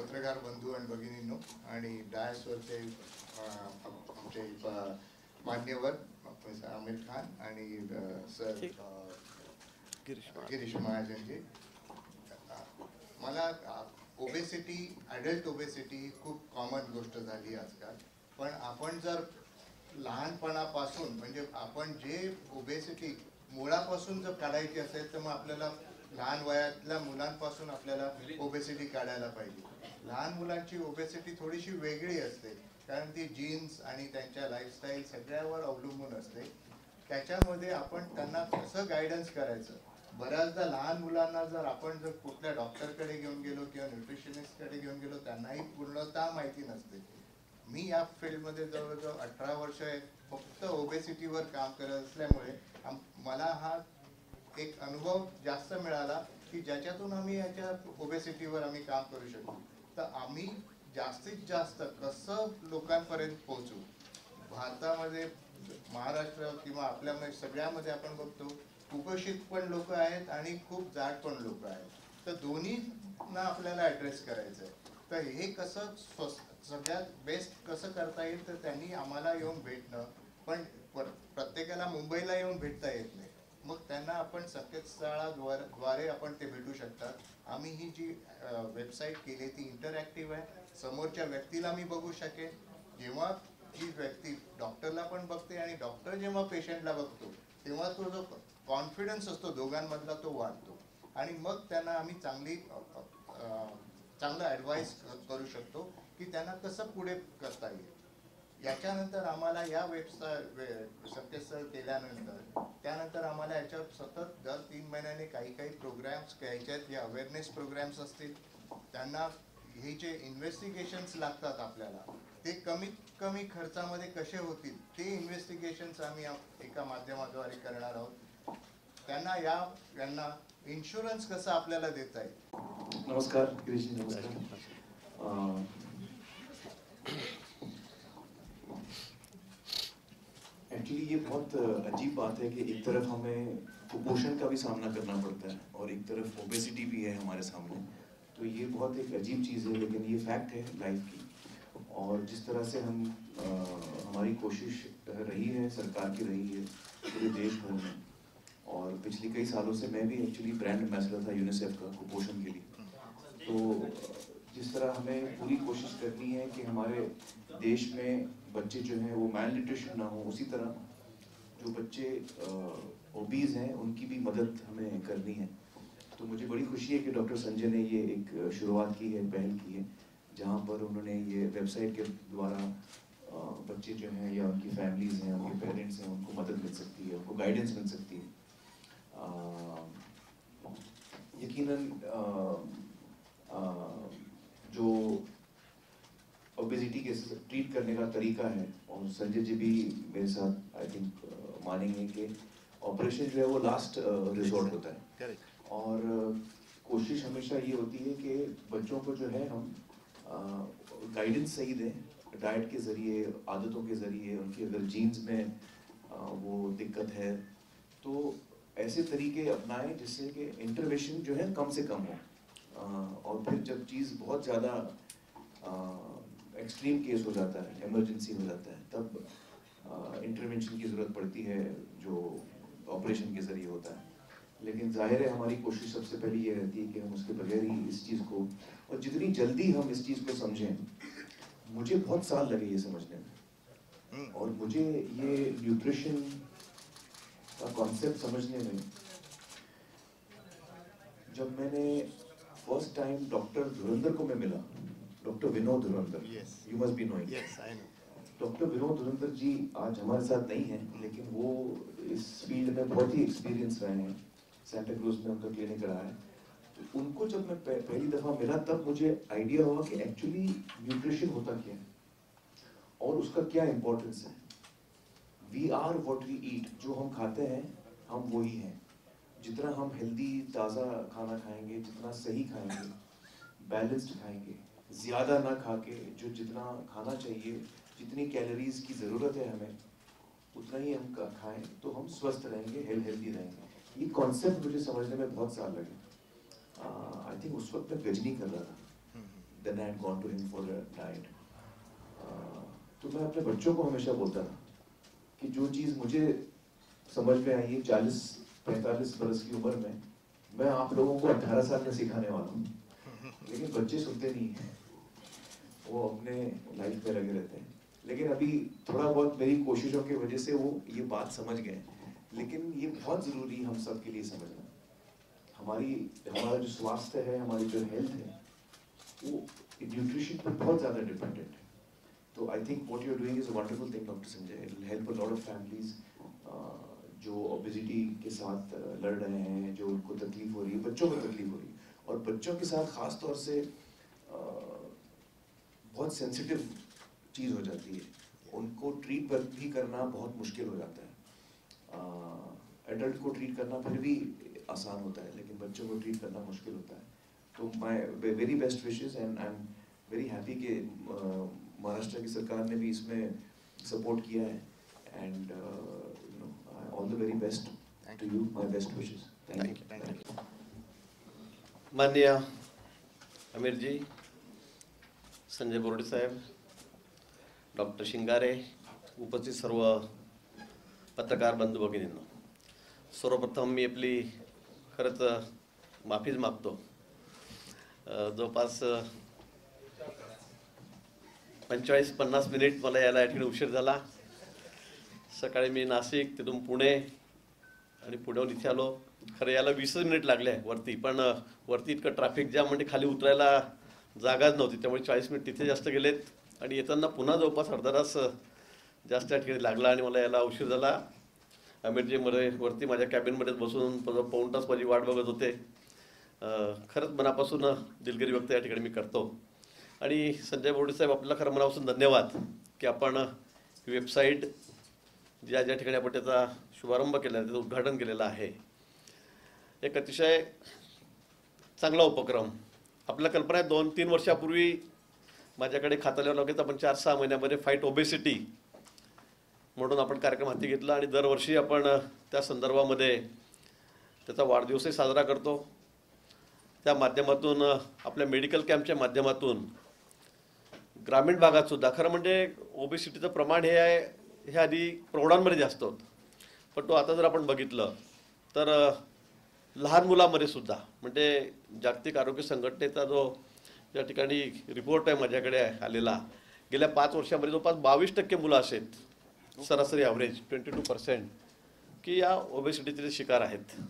पत्रकार बंधू आणि भगिनींनो आणि डायसवरचे आमचे मान्यवर आमिर खान आणि सर गिरीश महाजनजी, मला ओबेसिटी, ॲडल्ट ओबेसिटी ही खूप कॉमन गोष्ट झाली आजकाल. पण आपण जर लहानपणापासून म्हणजे आपण जे ओबेसिटी मुळापासून जर काढायची असेल तर मग आपल्याला लहान वयातल्या मुलांपासून आपल्याला ओबेसिटी काढायला पाहिजे. लहान मुलांची ओबेसिटी थोडीशी वेगळी असते कारण ती जीन्स आणि त्यांच्या लाईफस्टाईल सगळ्यावर अवलंबून असते. त्याच्यामध्ये आपण त्यांना कसं गायडन्स करायचं. बऱ्याचदा लहान मुलांना जर आपण जर कुठल्या डॉक्टरकडे घेऊन गेलो किंवा न्यूट्रिशनिस्टकडे घेऊन गेलो त्यांनाही पूर्णतः माहिती नसते. मी या फील्डमध्ये जवळजवळ 18 वर्ष फक्त ओबेसिटीवर काम करत असल्यामुळे मला हा एक अनुभव जास्त मिळाला की ज्याच्यातून आम्ही याच्या ओबेसिटीवर आम्ही काम करू शकतो. तर आम्ही जास्तीत जास्त कसं लोकांपर्यंत पोहोचू. भारतामध्ये महाराष्ट्र किंवा आपल्यामध्ये सगळ्यामध्ये आपण बघतो कुपोषित पण लोक आहेत आणि खूप जाड पण लोक आहेत. तर दोन्हींना आपल्याला ॲड्रेस करायचं आहे. तर हे कसं सगळ्यात बेस्ट कसं करता येईल तर त्यांनी आम्हाला येऊन भेटणं. पण प्रत्येकाला मुंबईला येऊन भेटता येत नाही. मग त्यांना आपण संकेतस्थळाद्वारे आपण ते भेटू शकतात. आम्ही ही जी वेबसाईट केली ती इंटरॅक्टिव्ह आहे. समोरच्या व्यक्तीला मी बघू शकेन. जेव्हा ही व्यक्ती डॉक्टरला पण बघते आणि डॉक्टर जेव्हा पेशंटला बघतो तेव्हा तो जो कॉन्फिडन्स असतो दोघांमधला तो वाढतो आणि मग त्यांना आम्ही चांगलं ॲडवाईस करू शकतो की त्यांना कसं पुढे करता येईल. याच्यानंतर आम्हाला या संकेतस्थळ केल्यानंतर त्यानंतर आम्हाला याच्यावर सतत दर 3 महिन्याने काही प्रोग्राम्स घ्यायचे आहेत. जे अवेअरनेस प्रोग्राम्स असतील. त्यांना हे जे इन्व्हेस्टिगेशन्स लागतात आपल्याला ते कमीत कमी खर्चामध्ये कसे होतील ते इन्व्हेस्टिगेशन्स आम्ही एका माध्यमाद्वारे करणार आहोत. यांना इन्शुरन्स कसं आपल्याला देता येईल. नमस्कार गिरीश, नमस्कार. एक्चुअली ये बहुत अजीब बात है कि एक तरफ हमें कुपोषण का भी सामना करना पड़ता है और एक तरफ ओबेसिटी भी है हमारे सामने. तो ये बहुत एक अजीब चीज़ है लेकिन ये फैक्ट है लाइफ की. और जिस तरह से हम हमारी कोशिश रही है, सरकार की रही है पूरे देश भर में, और पिछले कई सालों से मैं भी एक्चुअली ब्रांड एम्बेसडर था यूनिसेफ का कुपोषण के लिए. तो जिस तरह हमें पूरी कोशिश करनी है कि हमारे देश में बच्चे जो हैं वो मैल न्यूट्रिशन ना हो, उसी तरह जो बच्चे ओबीज हैं उनकी भी मदद हमें करनी है. तो मुझे बड़ी खुशी है कि डॉक्टर संजय ने ये एक शुरुआत की है, पहल की है, जहाँ पर उन्होंने ये वेबसाइट के द्वारा बच्चे जो हैं या उनकी फैमिलीज़ हैं, उनके पेरेंट्स हैं, उनको मदद मिल सकती है, उनको गाइडेंस मिल सकती है. यकीनन जो ओबेसिटी के ट्रीट करने का तरीका है, और संजय जी भी मेरे साथ आई थिंक मानेंगे कि ऑपरेशन जो है वो लास्ट रिजॉर्ट होता है. और कोशिश हमेशा ये होती है कि बच्चों को जो है हम गाइडेंस सही दें, डाइट के ज़रिए, आदतों के ज़रिए. उनकी अगर जीन्स में वो दिक्कत है तो ऐसे तरीके अपनाएं जिससे कि इंटरवेंशन जो है कम से कम हो. और फिर जब चीज़ बहुत ज़्यादा एक्सट्रीम केस हो जाता है, इमरजेंसी हो जाता है, तब इंटरवेंशन की ज़रूरत पड़ती है जो ऑपरेशन के ज़रिए होता है. लेकिन जाहिर है हमारी कोशिश सबसे पहले ये रहती है कि हम उसके बगैर ही इस चीज़ को, और जितनी जल्दी हम इस चीज़ को समझें. मुझे बहुत साल लगे ये समझने में, और मुझे ये न्यूट्रिशन का कॉन्सेप्ट समझने में जब मैंने फर्स्ट टाइम डॉक्टर धुरंधर को मैं मिला, doctor Vinod Dhurandhar, you must be knowing. Doctor Vinod Dhurandhar ji आज हमारे साथ नहीं हैं, लेकिन वो इस फील्ड में बहुत ही एक्सपीरियंस रहे हैं. सेंटा क्रूज में उनका क्लिनिक रहा है. तो उनको जब मैं पहली दफ़ा मिला तब मुझे आइडिया हुआ कि एक्चुअली न्यूट्रिशन होता क्या है और उसका क्या इम्पोर्टेंस है. We are what we eat. जो हम खाते हैं हम वही हैं. जितना हम हेल्दी ताज़ा खाना खाएंगे, जितना सही खाएंगे, बैलेंस्ड खाएंगे, ज़्यादा ना खा के जो जितना खाना चाहिए, जितनी कैलोरीज की ज़रूरत है हमें, उतना ही हम खाएं तो हम स्वस्थ रहेंगे, हेल्दी रहेंगे. ये कॉन्सेप्ट मुझे समझने में बहुत साल लगे. आई थिंक उस वक्त मैं गजनी कर रहा था. then I had gone to him for a diet. तो मैं अपने बच्चों को हमेशा बोलता था कि जो चीज़ मुझे समझ में आई है 40-45 बरस की उम्र में, मैं आप लोगों को 18 साल में सिखाने वाला हूँ, लेकिन बच्चे सुनते नहीं हैं, वो अपने लाइफ में लगे रहते हैं। लेकिन अभी थोड़ा बहुत मेरी कोशिशों की वजह से वो ये बात समझ गए, लेकिन ये बहुत ज़रूरी हम सब के लिए समझना। हमारा जो स्वास्थ्य है, हमारी जो हेल्थ है, वो न्यूट्रिशन पर बहुत ज़्यादा डिपेंडेंट है। तो I think what you are doing is a wonderful thing doctor Sanjay. It will help a lot of families जो ओबेसिटी के साथ लड़ रहे हैं, जो उनको तकलीफ हो रही है, बच्चों को तकलीफ हो रही है, और बच्चों के साथ ख़ास तौर से बहुत सेंसिटिव चीज़ हो जाती है, उनको ट्रीट भी करना बहुत मुश्किल हो जाता है। एडल्ट को ट्रीट करना फिर भी आसान होता है, लेकिन बच्चों को ट्रीट करना मुश्किल होता है। तो my very best wishes and I am very happy कि महाराष्ट्र की सरकार ने भी इसमें सपोर्ट किया है and you know all the very best to you, my best wishes. Thank you. माननीय आमिर जी, संजय बोर्डे साहेब, डॉक्टर शिंगारे, उपस्थित सर्व पत्रकार बंधू भगिनींनो, सर्वप्रथम मी आपली खरंच माफीच मागतो। जवळपास 45-50 मिनिट मला यायला या ठिकाणी उशीर झाला। सकाळी मी नाशिक, तिथून पुणे आणि पुण्याहून इथे आलो। खरं याला 20 मिनिट लागले वरती, पण वरती इतकं ट्रॅफिक जाम म्हणजे खाली उतरायला जागाच नव्हती, त्यामुळे 40 मिनिट तिथे जास्त गेलेत आणि येताना पुन्हा जवळपास अर्धा तास जास्त या ठिकाणी लागला आणि मला यायला उशीर झाला। आमिरजी मध्ये वरती माझ्या कॅबिनमध्येच बसून पाऊण तास माझी वाट बघत होते। खरंच मनापासून दिलगिरी व्यक्त या ठिकाणी मी करतो। आणि संजय बोर्डे साहेब, आपल्याला खरं मनापासून धन्यवाद की आपण वेबसाईट ज्या ठिकाणी आपण त्याचा शुभारंभ केला, त्याचं उद्घाटन केलेलं आहे, एक अतिशय चांगला उपक्रम। आपल्याला कल्पना आहे 2-3 वर्षापूर्वी माझ्याकडे खात्यावर लगेच आपण 4-6 महिन्यामध्ये फाईट ओबेसिटी म्हणून आपण कार्यक्रम हाती घेतला आणि दरवर्षी आपण त्या संदर्भामध्ये त्याचा वाढदिवसही साजरा करतो। त्या माध्यमातून आपल्या मेडिकल कॅम्पच्या माध्यमातून ग्रामीण भागात सुद्धा, खरं म्हणजे ओबेसिटीचं प्रमाण हे आधी प्रौढांमध्ये जास्त होतं, पण तो आता जर आपण बघितलं तर लहान मुलांमध्ये सुद्धा, म्हणजे जागतिक आरोग्य संघटनेचा जो या ठिकाणी रिपोर्ट आहे माझ्याकडे आलेला, गेल्या 5 वर्षामध्ये जवळपास 22% मुलं असेल सरासरी ॲव्हरेज 22% की या ओबेसिटीचे शिकार आहेत।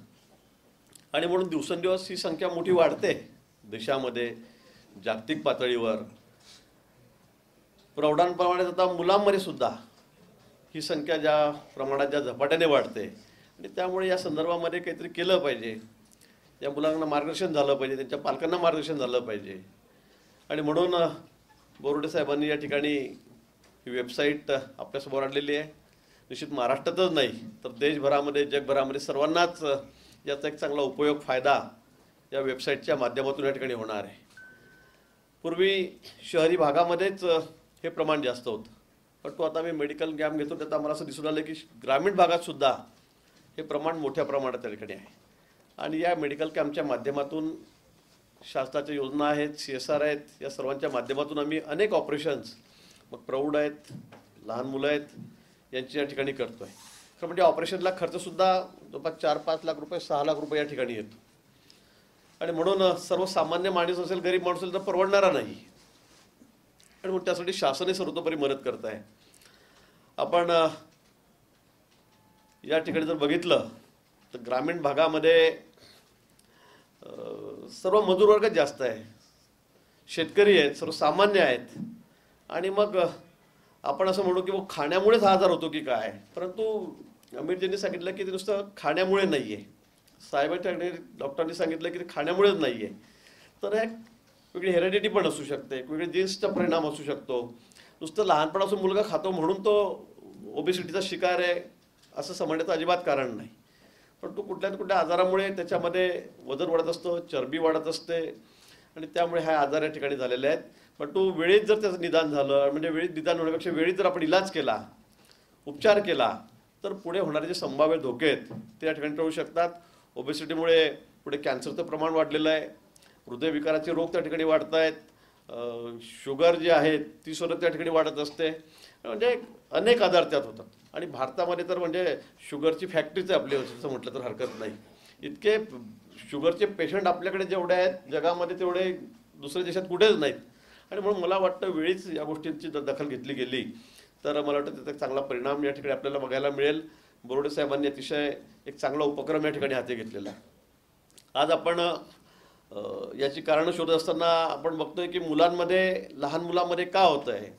आणि म्हणून दिवसेंदिवस ही संख्या मोठी वाढते देशामध्ये, जागतिक पातळीवर। प्रौढांप्रमाणे आता मुलांमध्ये सुद्धा ही संख्या ज्या प्रमाणात ज्या झपाट्याने वाढते, आणि त्यामुळे या संदर्भामध्ये काहीतरी केलं पाहिजे, या मुलांना मार्गदर्शन झालं पाहिजे, त्यांच्या पालकांना मार्गदर्शन झालं पाहिजे। आणि म्हणून बोर्डे साहेबांनी या ठिकाणी ही वेबसाईट आपल्यासमोर आणलेली आहे। निश्चित महाराष्ट्रातच नाही तर देशभरामध्ये, जगभरामध्ये सर्वांनाच याचा एक चांगला उपयोग, फायदा या वेबसाईटच्या माध्यमातून या ठिकाणी होणार आहे। पूर्वी शहरी भागामध्येच हे प्रमाण जास्त होतं, पण तो आता मी मेडिकल कॅम्प घेतो त्यात आम्हाला असं दिसून आलं की ग्रामीण भागात सुद्धा हे प्रमाण मोठ्या प्रमाणात त्या ठिकाणी आहे। आणि या मेडिकल कॅम्पच्या माध्यमातून शासनाच्या योजना आहेत, CSR आहेत, या सर्वांच्या माध्यमातून आम्ही अनेक ऑपरेशन्स, मग प्रौढ आहेत, लहान मुलं आहेत, यांची या ठिकाणी करतो आहे। खरं म्हणजे ऑपरेशनला खर्चसुद्धा जवळपास 4-5 लाख रुपये, 6 लाख रुपये या ठिकाणी येतो। आणि म्हणून सर्वसामान्य माणूस असेल, गरीब माणूस असेल तर परवडणारा नाही, आणि म्हणून त्यासाठी शासनही सर्वतोपरी मदत करत आहे। आपण या ठिकाणी जर बघितलं तर ग्रामीण भागामध्ये सर्व मजूर वर्ग जास्त आहे, शेतकरी आहेत, सर्वसामान्य आहेत। आणि मग आपण असं म्हणू की वो खाण्यामुळेच हा आजार होतो की काय, परंतु आमिरजींनी सांगितलं की ते नुसतं खाण्यामुळे नाही आहे, साहेबांच्या डॉक्टरांनी सांगितलं की ते खाण्यामुळेच नाही आहे, तर एक वेगळी हेरिडिटी पण असू शकते, एक वेगळी जीन्सचा परिणाम असू शकतो। नुसतं लहानपणापासून मुलगा खातो म्हणून तो ओबेसिटीचा शिकार आहे असं समजण्याचं अजिबात कारण नाही, पण तो कुठल्या कुठल्या आजारामुळे त्याच्यामध्ये वजन वाढत असतं, चरबी वाढत असते, आणि त्यामुळे हा आजार या ठिकाणी झालेले आहेत। पण तो वेळेत जर त्याचं निदान झालं, म्हणजे वेळेत निदान होण्यापेक्षा वेळेत जर आपण इलाज केला, उपचार केला, तर पुढे होणारे जे संभाव्य धोके आहेत ते या ठिकाणी टळू शकतात। ओबेसिटीमुळे पुढे कॅन्सरचं प्रमाण वाढलेलं आहे, हृदयविकाराचे रोग त्या ठिकाणी वाढत आहेत, शुगर जी आहे ती सुद्धा त्या ठिकाणी वाढत असते. म्हणजे अनेक आजार त्यात होतात. आणि भारतामध्ये तर म्हणजे शुगरची फॅक्टरीच आहे आपली असं म्हटलं तर हरकत नाही. इतके शुगरचे पेशंट आपल्याकडे जेवढे आहेत जगामध्ये तेवढे दुसऱ्या देशात कुठेच नाहीत. आणि म्हणून मला वाटतं वेळीच या गोष्टींची दखल घेतली गेली तर मला वाटतं त्याचा चांगला परिणाम या ठिकाणी आपल्याला बघायला मिळेल. बोर्डे साहेबांनी अतिशय एक चांगला उपक्रम या ठिकाणी हाती घेतलेला आहे. आज आपण याची कारणं शोधत असताना आपण बघतोय की मुलांमध्ये, लहान मुलांमध्ये का होतं आहे.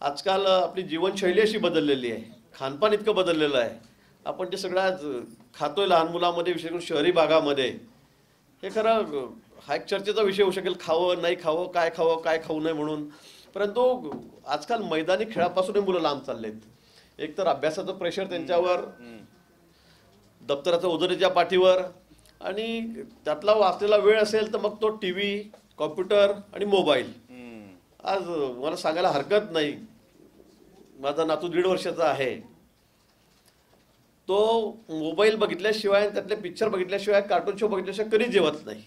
आजकाल आपली जीवनशैली अशी बदललेली आहे, खानपान इतकं बदललेलं आहे. आपण जे सगळं आज खातोय लहान मुलांमध्ये, विशेष करून शहरी भागामध्ये, हे खरं हा एक चर्चेचा विषय होऊ शकेल, खावं नाही खावं, काय खावं काय खाऊ नये म्हणून. परंतु आजकाल मैदानी खेळापासूनही मुलं लांब चाललेत. एक तर अभ्यासाचं प्रेशर त्यांच्यावर, दप्तराचं ओझं पाठीवर, आणि त्यातला वाचलेला वेळ असेल तर मग तो TV, कॉम्प्युटर आणि मोबाईल. आज मला सांगायला हरकत नाही, माझा नातू 1.5 वर्षाचा आहे. तो मोबाईल बघितल्याशिवाय, त्यातले पिक्चर बघितल्याशिवाय, कार्टून शो बघितल्याशिवाय कधी जेवत नहीं.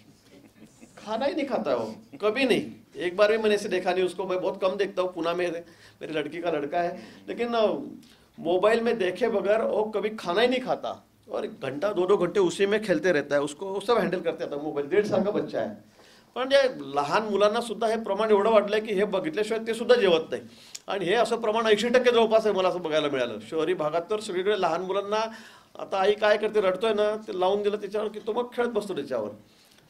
खाना ही नहीं खाता हो, कभी नहीं. एक बार भी मैंने इसे देखा नहीं. उसको मैं बहुत कम देखता हूँ. पुणे में मेरी लड़की का लड़का है, लेकिन मोबाइल में देखे बगैर वो कभी खाना ही नहीं खाता. और 1 घंटा 2-2 घंटे उसी में खेलते रहता है. उसको सब हँडल करते आता मोबाईल. 1.5 साल का बच्चा आहे. पण जे लहान मुलांना सुद्धा हे प्रमाण एवढं वाढलंय की हे बघितल्याशिवाय ते सुद्धा जेवत नाही. आणि हे असं प्रमाण 80% जवळपास आहे, मला असं बघायला मिळालं. शहरी भागात तर सगळीकडे लहान मुलांना आता आई काय करते, रडतोय ना, ते लावून दिलं त्याच्यावर की तो मग खेळत बसतो त्याच्यावर.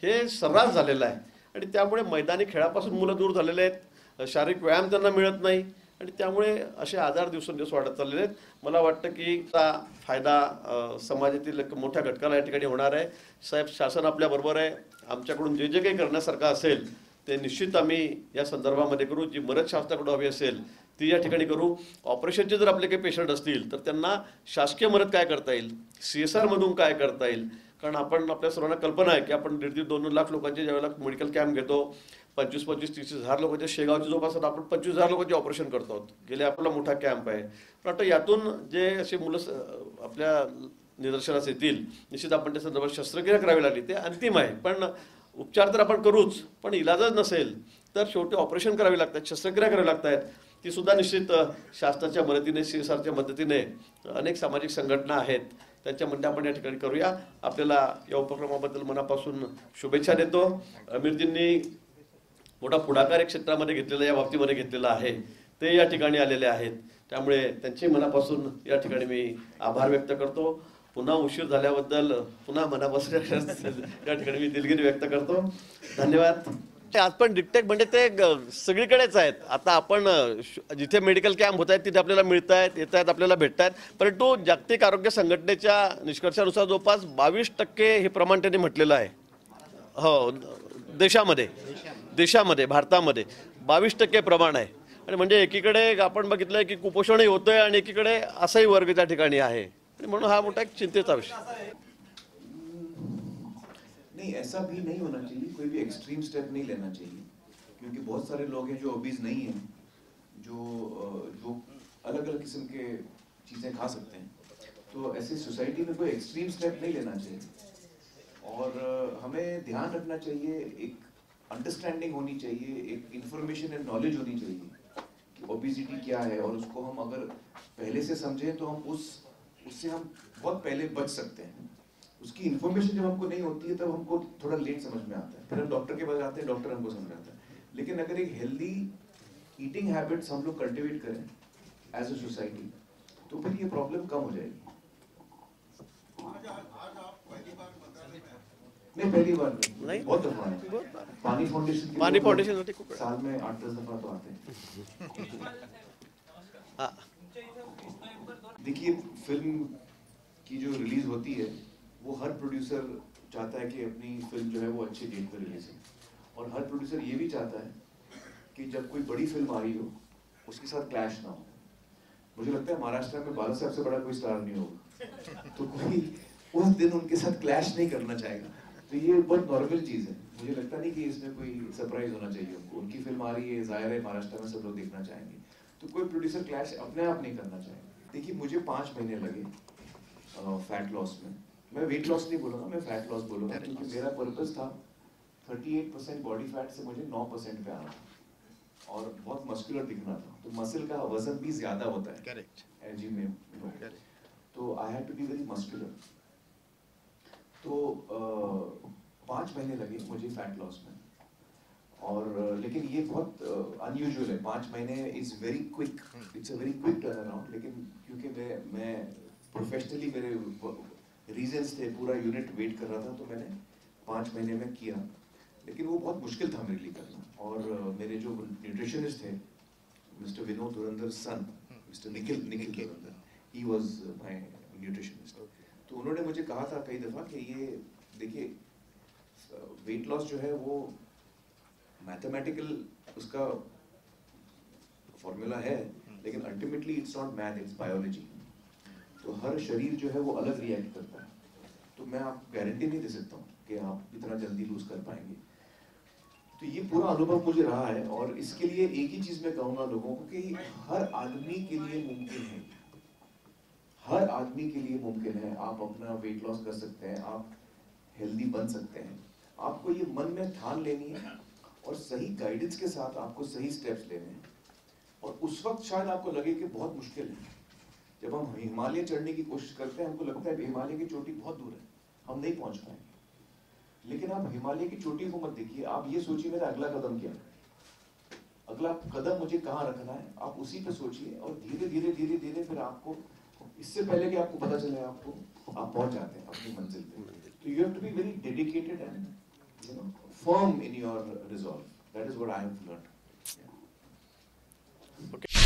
हे सर्रास झालेलं आहे. आणि त्यामुळे मैदानी खेळापासून मुलं दूर झालेले आहेत. शारीरिक व्यायाम त्यांना मिळत नाही आणि त्यामुळे असे आजार दिवसेंदिवस वाढत चाललेले आहेत. मला वाटतं की त्याचा फायदा समाजातील एक मोठ्या घटकाला या ठिकाणी होणार आहे. साहेब, शासन आपल्याबरोबर आहे. आमच्याकडून जे जे काही करण्यासारखं असेल ते निश्चित आम्ही या संदर्भामध्ये करू. जी मदत शासनाकडून हवी असेल ती या ठिकाणी करू. ऑपरेशनचे जर आपले काही पेशंट असतील तर त्यांना शासकीय मदत काय करता येईल, CSR मधून काय करता येईल. कारण आपण, आपल्या सर्वांना कल्पना आहे की आपण 1.5-2 लाख लोकांचे ज्यावेळेला मेडिकल कॅम्प घेतो, 25-30 हजार लोकांच्या, शेगावच्या जवळपास आपण 25,000 लोकांचे ऑपरेशन करतो आहोत. गेले आपला मोठा कॅम्प आहे. पण आता यातून जे असे मुलं आपल्या निदर्शनास येतील, निश्चित आपण त्या संदर्भात शस्त्रक्रिया करावी लागली ते अंतिम आहे. पण उपचार तर आपण करूच, पण इलाजच नसेल तर शेवटी ऑपरेशन करावी लागतात, शस्त्रक्रिया करावी लागतात. ती सुद्धा निश्चित शासनाच्या मदतीने, CSRच्या मदतीने, अनेक सामाजिक संघटना आहेत त्यांच्यामध्ये आपण या ठिकाणी करूया. आपल्याला या उपक्रमाबद्दल मनापासून शुभेच्छा देतो. अमीरजींनी मोठा पुढाकार एक क्षेत्रामध्ये घेतलेला, या बाबतीमध्ये घेतलेला आहे. ते या ठिकाणी आलेले आहेत. त्यामुळे त्यांचे मनापासून या ठिकाणी मी आभार व्यक्त करतो. पुन्हा उशीर झाल्याबद्दल पुन्हा मनापासून या ठिकाणी मी दिलगिरी व्यक्त करतो. धन्यवाद. आज पण डिक्टेक म्हणजे ते सगळीकडेच आहेत. आता आपण जिथे मेडिकल कॅम्प होत आहेत तिथे आपल्याला मिळत आहेत, येत आहेत, आपल्याला भेटत आहेत. परंतु जागतिक आरोग्य संघटनेच्या निष्कर्षानुसार जवळपास 22% हे प्रमाण त्यांनी म्हटलेलं आहे. हो, देशामध्ये भारतामध्ये 22% प्रमाण आहे. आणि म्हणजे एकीकडे आपण बघितलंय की कुपोषणही होतंय आणि एकीकडे असाही वर्ग त्या ठिकाणी आहे. आणि म्हणून हा मोठा एक चिंतेचा विषय. नहीं, ऐसा भी नहीं होना चाहिए. कोई भी एक्सट्रीम स्टेप नहीं लेना चाहिए, क्योंकि बहुत सारे लोग हैं जो ओबीज नहीं हैं, जो अलग अलग किस्म के चीज़ें खा सकते हैं. तो ऐसे सोसाइटी में कोई एक्सट्रीम स्टेप नहीं लेना चाहिए. और हमें ध्यान रखना चाहिए, एक अंडरस्टैंडिंग होनी चाहिए, एक इंफॉर्मेशन एंड नॉलेज होनी चाहिए कि ओबेसिटी क्या है. और उसको हम अगर पहले से समझें तो हम उससे हम बहुत पहले बच सकते हैं. उसकी इन्फॉर्मेशन जब हमको नहीं होती है तब हमको थोड़ा लेट समझ में आता है. फिर हम डॉक्टर के पास आते हैं, डॉक्टर हमको समझाता है. लेकिन अगर एक हेल्दी ईटिंग हैबिट्स हम लोग कल्टिवेट करें एज अ सोसाइटी तो फिर ये प्रॉब्लम कम हो जाएगी. नहीं, पहली बार नहीं, बहुत दफा है. पानी फाउंडेशन साल में 8-10 दफा तो आते हैं. देखिए, फिल्म की जो रिलीज होती है वो हर प्रोड्यूसर चाहता है कि अपनी फिल्म जो है वो अच्छी डेट पर रिलीज हो. और हर प्रोड्यूसर ये भी चाहता है कि जब कोई बड़ी फिल्म आ रही हो उसके साथ क्लैश ना हो. मुझे लगता है महाराष्ट्र में बाला साहब से बड़ा कोई स्टार नहीं होगा, तो कोई उस दिन उनके साथ क्लैश नहीं करना चाहेगा. तो ये बहुत नॉर्मल चीज़ है. मुझे लगता नहीं कि इसमें कोई सरप्राइज होना चाहिए उनको. उनकी फिल्म आ रही है, जाहिर है महाराष्ट्र में सब लोग देखना चाहेंगे. तो कोई प्रोड्यूसर क्लैश अपने आप नहीं करना चाहेगा. देखिए, मुझे 5 महीने लगे फैट लॉस में. मैं वेट लॉस नहीं बोलूँगा, मैं फैट लॉस बोलूँगा, क्योंकि मेरा पर्पस था 38% बॉडी फैट से मुझे 9% पे आना. और बहुत मस्कुलर दिखना था, तो मसल का वजन भी ज्यादा होता है करेक्ट एलजी में, तो I had to be very muscular. तो 5 महीने लगे मुझे फैट लॉस में, और लेकिन ये बहुत अनयूजुअल है। 5 महीने is very quick, it's a very quick turn around, लेकिन क्योंकि मैं प्रोफेशनली मेरे रीजंस थे, पूरा यूनिट वेट कर रहा था, तो मैंने 5 महीने में किया, लेकिन वो बहुत मुश्किल था मेरे लिए करना। और मेरे जो न्यूट्रिशनिस्ट थे, mister Vinod Dhurandhar son, mister Nikhil Dhurandhar, he was my nutritionist. तो उन्होंने मुझे कहा था कई दफा कि ये देखिए, वेट लॉस जो है वो मैथमेटिकल उसका फॉर्मूला है, लेकिन ultimately it's not math, it's biology. तो हर शरीर जो है वो अलग रिएक्ट करता है, तो मैं आपको गारंटी नहीं दे सकता हूँ कि आप इतना जल्दी लूज कर पाएंगे। तो ये पूरा अनुभव मुझे रहा है, और इसके लिए एक ही चीज मैं कहूंगा लोगों को कि हर आदमी के लिए मुमकिन है, हर आदमी के लिए मुमकिन है। आप अपना वेट लॉस कर सकते हैं, आप हेल्दी बन सकते हैं। आपको ये मन में ठान लेनी है, और सही गाइडेंस के साथ आपको सही स्टेप्स लेने हैं। और उस वक्त शायद आपको लगे कि बहुत मुश्किल है, जब हम हिमालय चढ़ने की कोशिश करते हैं, हमको लगता है हिमालय की चोटी बहुत दूर है, हम नहीं पहुंच पाएंगे। लेकिन आप हिमालय की चोटी को मत देखिए, आप ये सोचिए मेरा अगला कदम क्या है, अगला कदम मुझे कहाँ रखना है, आप उसी पे सोचिए, और धीरे धीरे धीरे धीरे फिर आपको, इससे पहले कि आपको पता चले आपको, आप पहुंच जाते हैं अपनी मंजिल पे। तो you have to be very dedicated and firm in your resolve. That is what I have learned. Yeah. Okay.